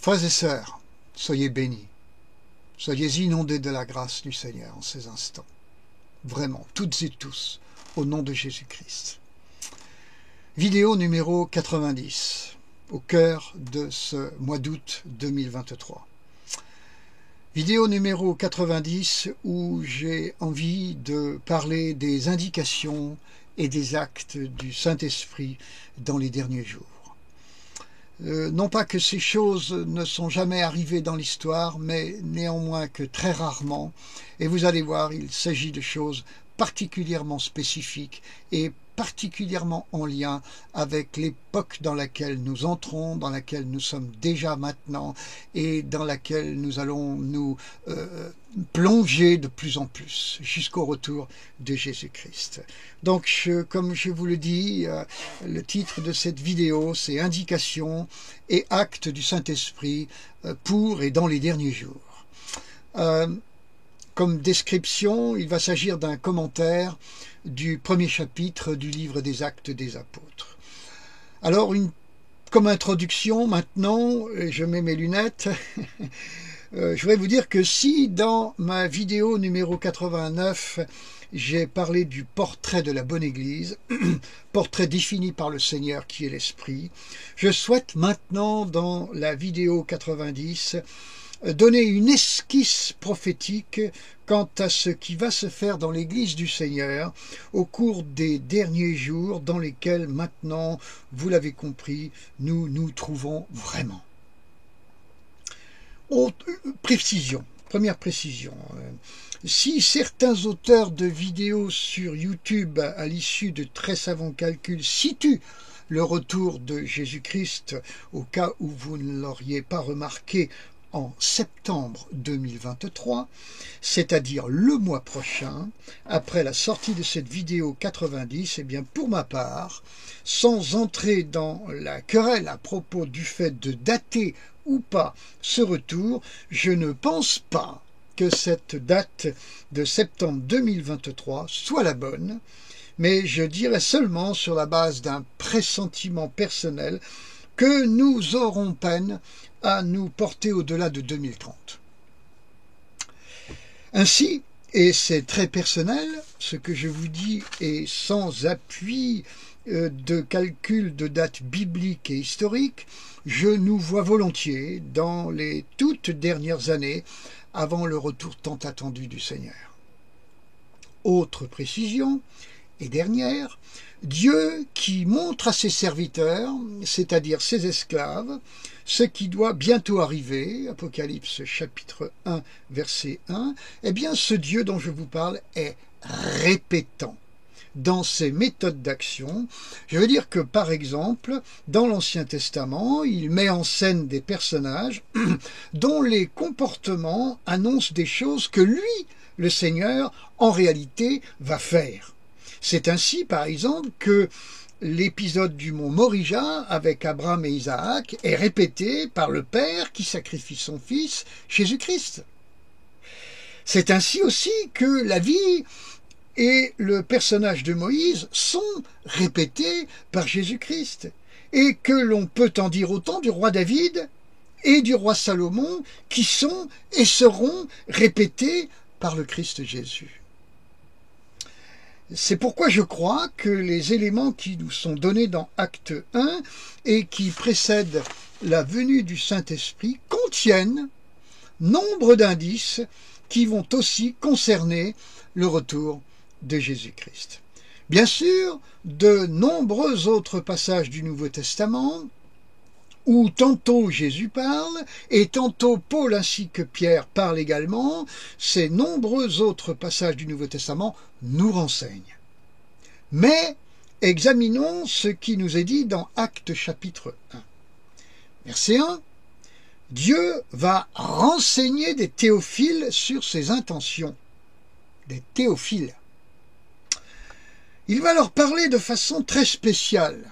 Frères et sœurs, soyez bénis, soyez inondés de la grâce du Seigneur en ces instants. Vraiment, toutes et tous, au nom de Jésus-Christ. Vidéo numéro 90, au cœur de ce mois d'août 2023. Vidéo numéro 90 où j'ai envie de parler des indications et des actes du Saint-Esprit dans les derniers jours. Non pas que ces choses ne sont jamais arrivées dans l'histoire, mais néanmoins que très rarement. Et vous allez voir, il s'agit de choses particulièrement spécifiques et particulièrement en lien avec l'époque dans laquelle nous entrons, dans laquelle nous sommes déjà maintenant et dans laquelle nous allons nous plonger de plus en plus jusqu'au retour de Jésus-Christ. Donc, comme je vous le dis, le titre de cette vidéo, c'est « Indications et actes du Saint-Esprit pour et dans les derniers jours ». Comme description, il va s'agir d'un commentaire du premier chapitre du livre des Actes des Apôtres. Alors, comme introduction, maintenant, je mets mes lunettes, je voudrais vous dire que si dans ma vidéo numéro 89, j'ai parlé du portrait de la bonne Église, portrait défini par le Seigneur qui est l'Esprit, je souhaite maintenant, dans la vidéo 90, donner une esquisse prophétique quant à ce qui va se faire dans l'Église du Seigneur au cours des derniers jours dans lesquels maintenant, vous l'avez compris, nous nous trouvons vraiment. Première précision, si certains auteurs de vidéos sur YouTube à l'issue de très savants calculs situent le retour de Jésus-Christ, au cas où vous ne l'auriez pas remarqué, en septembre 2023, c'est-à-dire le mois prochain, après la sortie de cette vidéo 90, eh bien pour ma part, sans entrer dans la querelle à propos du fait de dater ou pas ce retour, je ne pense pas que cette date de septembre 2023 soit la bonne, mais je dirais seulement sur la base d'un pressentiment personnel que nous aurons peine à nous porter au-delà de 2030. Ainsi, et c'est très personnel, ce que je vous dis est sans appui de calcul de dates bibliques et historiques, je nous vois volontiers dans les toutes dernières années avant le retour tant attendu du Seigneur. Autre précision, et dernière, Dieu qui montre à ses serviteurs, c'est-à-dire ses esclaves, ce qui doit bientôt arriver, Apocalypse chapitre 1, verset 1, eh bien ce Dieu dont je vous parle est répétant dans ses méthodes d'action. Je veux dire que, par exemple, dans l'Ancien Testament, il met en scène des personnages dont les comportements annoncent des choses que lui, le Seigneur, en réalité, va faire. C'est ainsi, par exemple, que l'épisode du mont Morija avec Abraham et Isaac est répété par le Père qui sacrifie son Fils, Jésus-Christ. C'est ainsi aussi que la vie et le personnage de Moïse sont répétés par Jésus-Christ, et que l'on peut en dire autant du roi David et du roi Salomon qui sont et seront répétés par le Christ Jésus. C'est pourquoi je crois que les éléments qui nous sont donnés dans Acte 1 et qui précèdent la venue du Saint-Esprit contiennent nombre d'indices qui vont aussi concerner le retour de Jésus-Christ. Bien sûr, de nombreux autres passages du Nouveau Testament où tantôt Jésus parle et tantôt Paul ainsi que Pierre parlent également, ces nombreux autres passages du Nouveau Testament nous renseignent. Mais examinons ce qui nous est dit dans Actes chapitre 1. Verset 1. Dieu va renseigner des théophiles sur ses intentions. Des théophiles. Il va leur parler de façon très spéciale.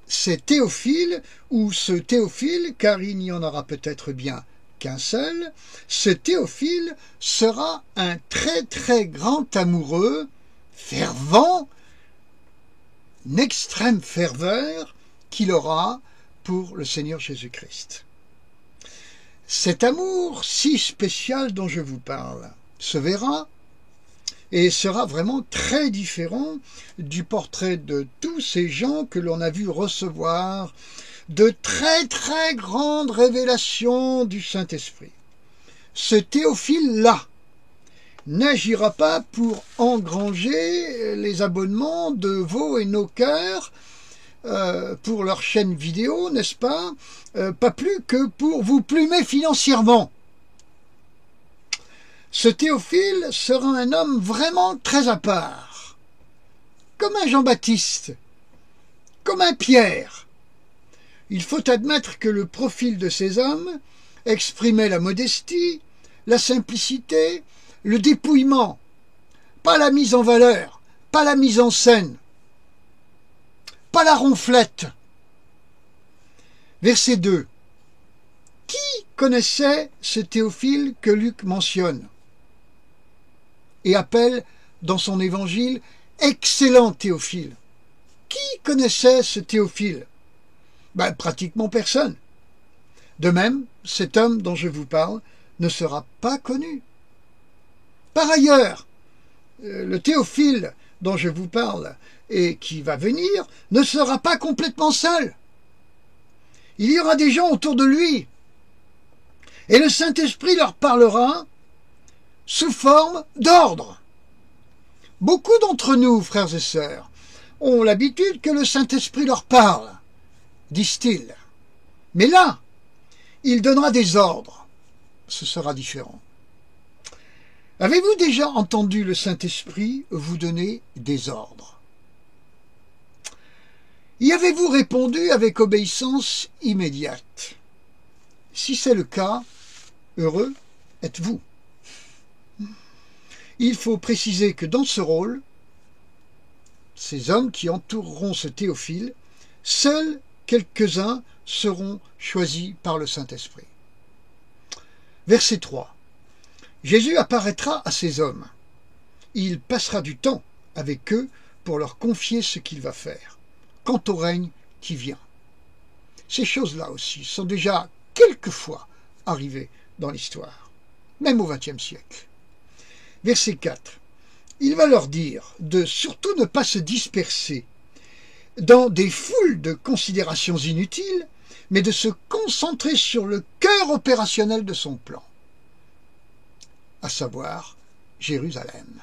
Ces théophiles, ou ce théophile, car il n'y en aura peut-être bien qu'un seul, ce théophile sera un très très grand amoureux, fervent, une extrême ferveur qu'il aura pour le Seigneur Jésus-Christ. Cet amour si spécial dont je vous parle se verra et sera vraiment très différent du portrait de tous ces gens que l'on a vu recevoir de très très grandes révélations du Saint-Esprit. Ce Théophile-là n'agira pas pour engranger les abonnements de vos et nos cœurs pour leur chaîne vidéo, n'est-ce pas? Pas plus que pour vous plumer financièrement. Ce Théophile sera un homme vraiment très à part, comme un Jean-Baptiste, comme un Pierre. Il faut admettre que le profil de ces hommes exprimait la modestie, la simplicité, le dépouillement, pas la mise en valeur, pas la mise en scène, pas la ronflette. Verset 2. Qui connaissait ce Théophile que Luc mentionne et appelle dans son évangile excellent Théophile? Qui connaissait ce Théophile? Pratiquement personne. De même, cet homme dont je vous parle ne sera pas connu. Par ailleurs, le Théophile dont je vous parle et qui va venir ne sera pas complètement seul. Il y aura des gens autour de lui et le Saint-Esprit leur parlera sous forme d'ordre. Beaucoup d'entre nous, frères et sœurs, ont l'habitude que le Saint-Esprit leur parle, disent-ils. Mais là, il donnera des ordres. Ce sera différent. Avez-vous déjà entendu le Saint-Esprit vous donner des ordres? Y avez-vous répondu avec obéissance immédiate? Si c'est le cas, heureux êtes-vous. Il faut préciser que dans ce rôle, ces hommes qui entoureront ce Théophile, seuls quelques-uns seront choisis par le Saint-Esprit. Verset 3. Jésus apparaîtra à ces hommes. Il passera du temps avec eux pour leur confier ce qu'il va faire, quant au règne qui vient. Ces choses-là aussi sont déjà quelquefois arrivées dans l'histoire, même au XXe siècle. Verset 4. Il va leur dire de surtout ne pas se disperser dans des foules de considérations inutiles, mais de se concentrer sur le cœur opérationnel de son plan, à savoir Jérusalem.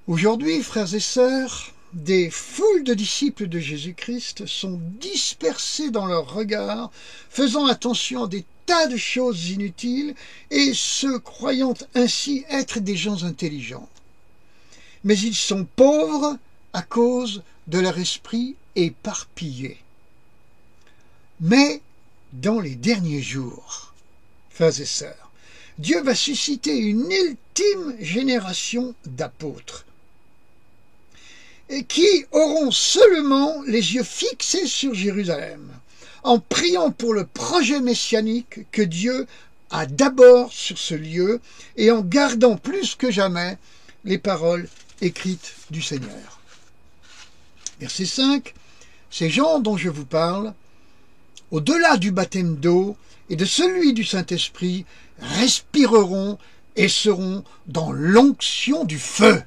Aujourd'hui, frères et sœurs, des foules de disciples de Jésus-Christ sont dispersés dans leurs regards, faisant attention à des tas de choses inutiles et se croyant ainsi être des gens intelligents. Mais ils sont pauvres à cause de leur esprit éparpillé. Mais dans les derniers jours, frères et sœurs, Dieu va susciter une ultime génération d'apôtres qui auront seulement les yeux fixés sur Jérusalem, en priant pour le projet messianique que Dieu a d'abord sur ce lieu et en gardant plus que jamais les paroles écrites du Seigneur. Verset 5. Ces gens dont je vous parle, au-delà du baptême d'eau et de celui du Saint-Esprit, respireront et seront dans l'onction du feu.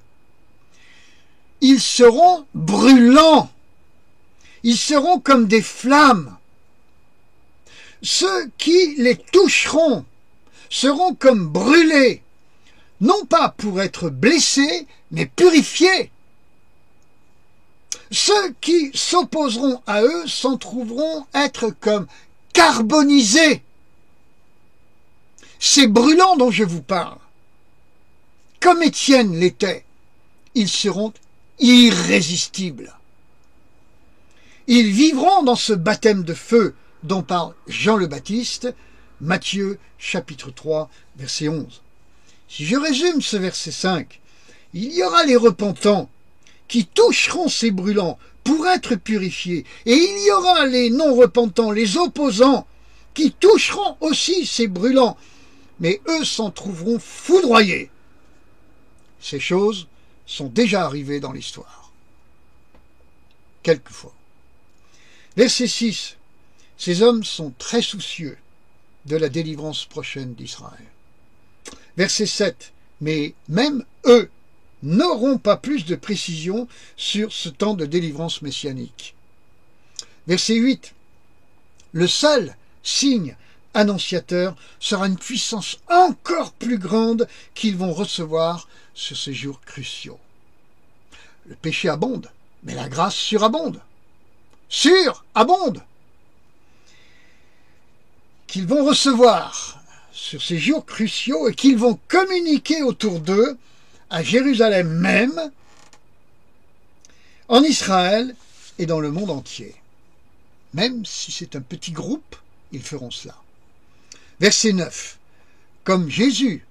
Ils seront brûlants. Ils seront comme des flammes. Ceux qui les toucheront seront comme brûlés, non pas pour être blessés, mais purifiés. Ceux qui s'opposeront à eux s'en trouveront être comme carbonisés. Ces brûlants dont je vous parle, comme Étienne l'était, ils seront irrésistibles. Ils vivront dans ce baptême de feu dont parle Jean le Baptiste, Matthieu chapitre 3, verset 11. Si je résume ce verset 5, il y aura les repentants qui toucheront ces brûlants pour être purifiés, et il y aura les non-repentants, les opposants, qui toucheront aussi ces brûlants, mais eux s'en trouveront foudroyés. Ces choses sont déjà arrivées dans l'histoire. Quelquefois. Verset 6. Ces hommes sont très soucieux de la délivrance prochaine d'Israël. Verset 7. Mais même eux n'auront pas plus de précision sur ce temps de délivrance messianique. Verset 8. Le seul signe annonciateur sera une puissance encore plus grande qu'ils vont recevoir sur ces jours cruciaux. Le péché abonde, mais la grâce surabonde. Surabonde. Qu'ils vont recevoir sur ces jours cruciaux et qu'ils vont communiquer autour d'eux à Jérusalem même, en Israël et dans le monde entier. Même si c'est un petit groupe, ils feront cela. Verset 9. Comme Jésus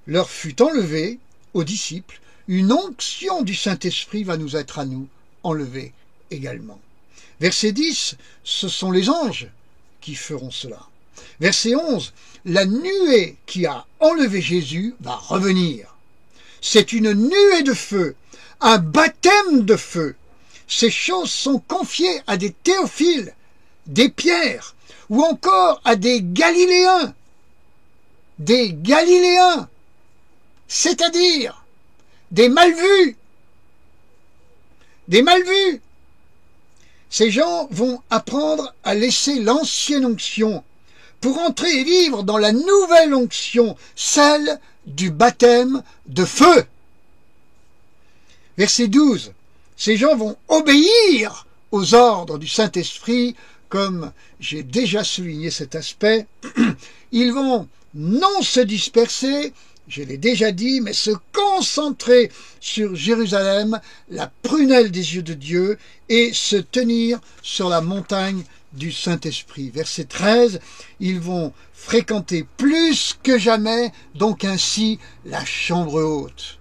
leur fut enlevé aux disciples, une onction du Saint-Esprit va nous être à nous enlevée également. Verset 10. Ce sont les anges qui feront cela. Verset 11. La nuée qui a enlevé Jésus va revenir. C'est une nuée de feu, un baptême de feu. Ces choses sont confiées à des Théophiles, des Pierres, ou encore à des Galiléens. Des Galiléens, c'est-à-dire des mal-vus. Des mal-vus. Ces gens vont apprendre à laisser l'ancienne onction pour entrer et vivre dans la nouvelle onction, celle du baptême de feu. Verset 12. Ces gens vont obéir aux ordres du Saint-Esprit, comme j'ai déjà souligné cet aspect. Ils vont non se disperser, je l'ai déjà dit, mais se concentrer sur Jérusalem, la prunelle des yeux de Dieu, et se tenir sur la montagne du Saint-Esprit. Verset 13, ils vont fréquenter plus que jamais, donc ainsi, la chambre haute.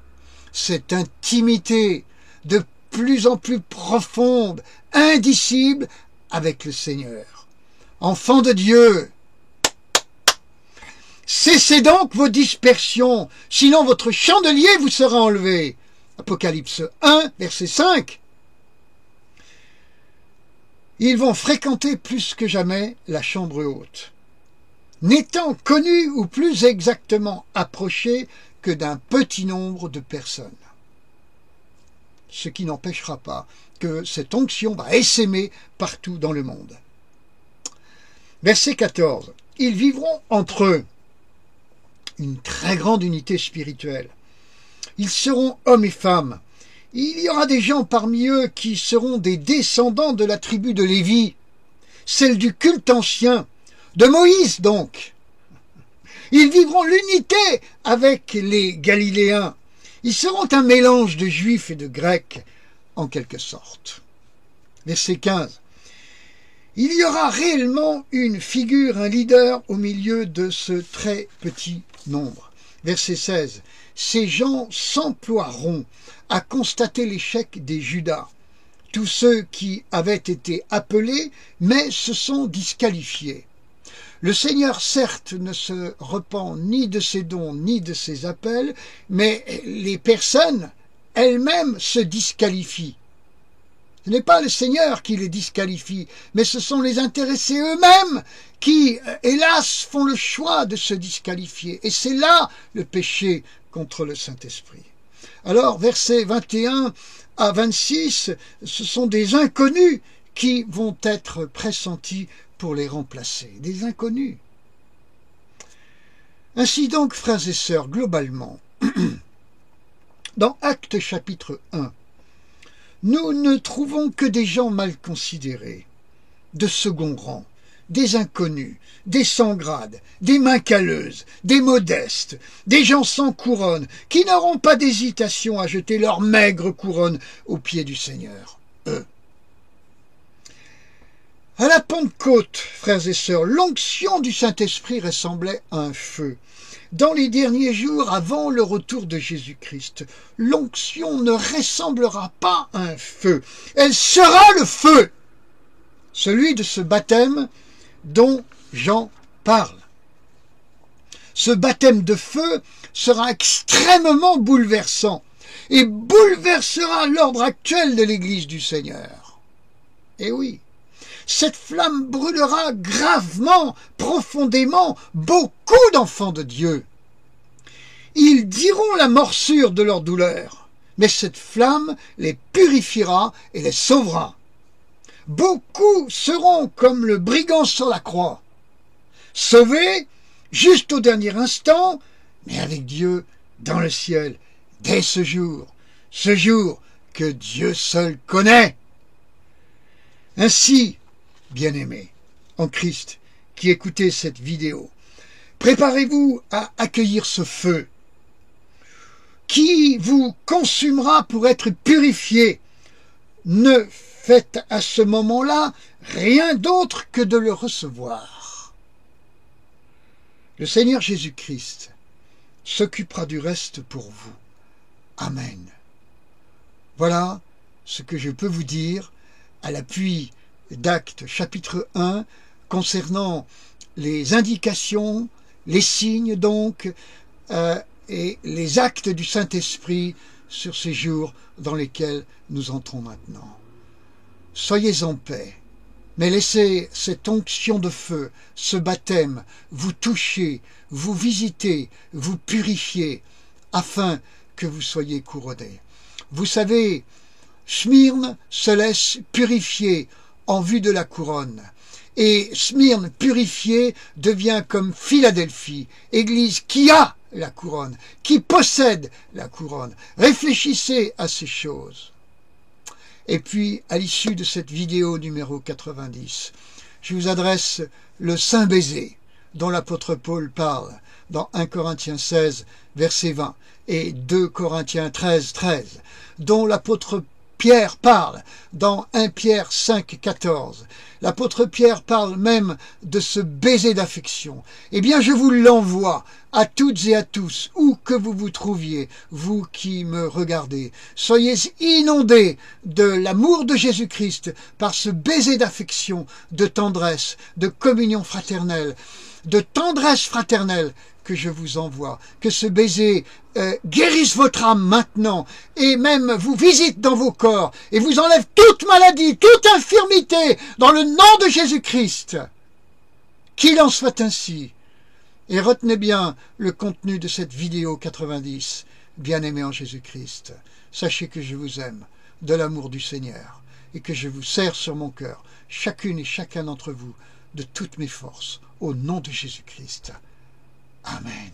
Cette intimité de plus en plus profonde, indicible avec le Seigneur. Enfants de Dieu, cessez donc vos dispersions, sinon votre chandelier vous sera enlevé. Apocalypse 1, verset 5. Ils vont fréquenter plus que jamais la chambre haute, n'étant connus ou plus exactement approchés que d'un petit nombre de personnes. Ce qui n'empêchera pas que cette onction va essaimer partout dans le monde. Verset 14. Ils vivront entre eux une très grande unité spirituelle. Ils seront hommes et femmes. Il y aura des gens parmi eux qui seront des descendants de la tribu de Lévi, celle du culte ancien, de Moïse donc. Ils vivront l'unité avec les Galiléens. Ils seront un mélange de Juifs et de Grecs, en quelque sorte. Verset 15. Il y aura réellement une figure, un leader au milieu de ce très petit nombre. Verset 16. Ces gens s'emploieront à constater l'échec des Judas, tous ceux qui avaient été appelés, mais se sont disqualifiés. Le Seigneur, certes, ne se repent ni de ses dons, ni de ses appels, mais les personnes elles-mêmes se disqualifient. Ce n'est pas le Seigneur qui les disqualifie, mais ce sont les intéressés eux-mêmes qui, hélas, font le choix de se disqualifier. Et c'est là le péché contre le Saint-Esprit. Alors, versets 21 à 26, ce sont des inconnus qui vont être pressentis pour les remplacer. Des inconnus. Ainsi donc, frères et sœurs, globalement, dans Actes chapitre 1, nous ne trouvons que des gens mal considérés, de second rang, des inconnus, des sans grade, des mains calleuses, des modestes, des gens sans couronne, qui n'auront pas d'hésitation à jeter leur maigre couronne aux pieds du Seigneur, eux. À la Pentecôte, frères et sœurs, l'onction du Saint-Esprit ressemblait à un feu. Dans les derniers jours avant le retour de Jésus-Christ, l'onction ne ressemblera pas à un feu. Elle sera le feu, celui de ce baptême dont Jean parle. Ce baptême de feu sera extrêmement bouleversant et bouleversera l'ordre actuel de l'Église du Seigneur. Et oui, cette flamme brûlera gravement, profondément, beaucoup d'enfants de Dieu. Ils diront la morsure de leur douleur, mais cette flamme les purifiera et les sauvera. Beaucoup seront comme le brigand sur la croix, sauvés juste au dernier instant, mais avec Dieu dans le ciel, dès ce jour que Dieu seul connaît. Ainsi, bien-aimés en Christ, qui écoutez cette vidéo, préparez-vous à accueillir ce feu qui vous consumera pour être purifié. Ne faites à ce moment-là rien d'autre que de le recevoir. Le Seigneur Jésus-Christ s'occupera du reste pour vous. Amen. Voilà ce que je peux vous dire à l'appui d'Actes chapitre 1 concernant les indications, les signes donc, et les actes du Saint-Esprit sur ces jours dans lesquels nous entrons maintenant. Soyez en paix, mais laissez cette onction de feu, ce baptême, vous toucher, vous visiter, vous purifier, afin que vous soyez couronnés. Vous savez, Smyrne se laisse purifier en vue de la couronne. Et Smyrne purifiée devient comme Philadelphie, église qui a la couronne, qui possède la couronne. Réfléchissez à ces choses. Et puis, à l'issue de cette vidéo numéro 90, je vous adresse le saint baiser dont l'apôtre Paul parle dans 1 Corinthiens 16, verset 20 et 2 Corinthiens 13, 13, dont l'apôtre Pierre parle dans 1 Pierre 5, 14. L'apôtre Pierre parle même de ce baiser d'affection. Eh bien, je vous l'envoie à toutes et à tous, où que vous vous trouviez, vous qui me regardez. Soyez inondés de l'amour de Jésus-Christ par ce baiser d'affection, de tendresse, de communion fraternelle, de tendresse fraternelle que je vous envoie. Que ce baiser guérisse votre âme maintenant et même vous visite dans vos corps et vous enlève toute maladie, toute infirmité dans le nom de Jésus-Christ. Qu'il en soit ainsi. Et retenez bien le contenu de cette vidéo 90, bien-aimés en Jésus-Christ. Sachez que je vous aime de l'amour du Seigneur et que je vous serre sur mon cœur, chacune et chacun d'entre vous, de toutes mes forces, au nom de Jésus-Christ. Amen.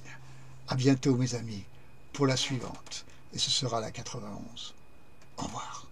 À bientôt mes amis pour la suivante et ce sera la 91. Au revoir.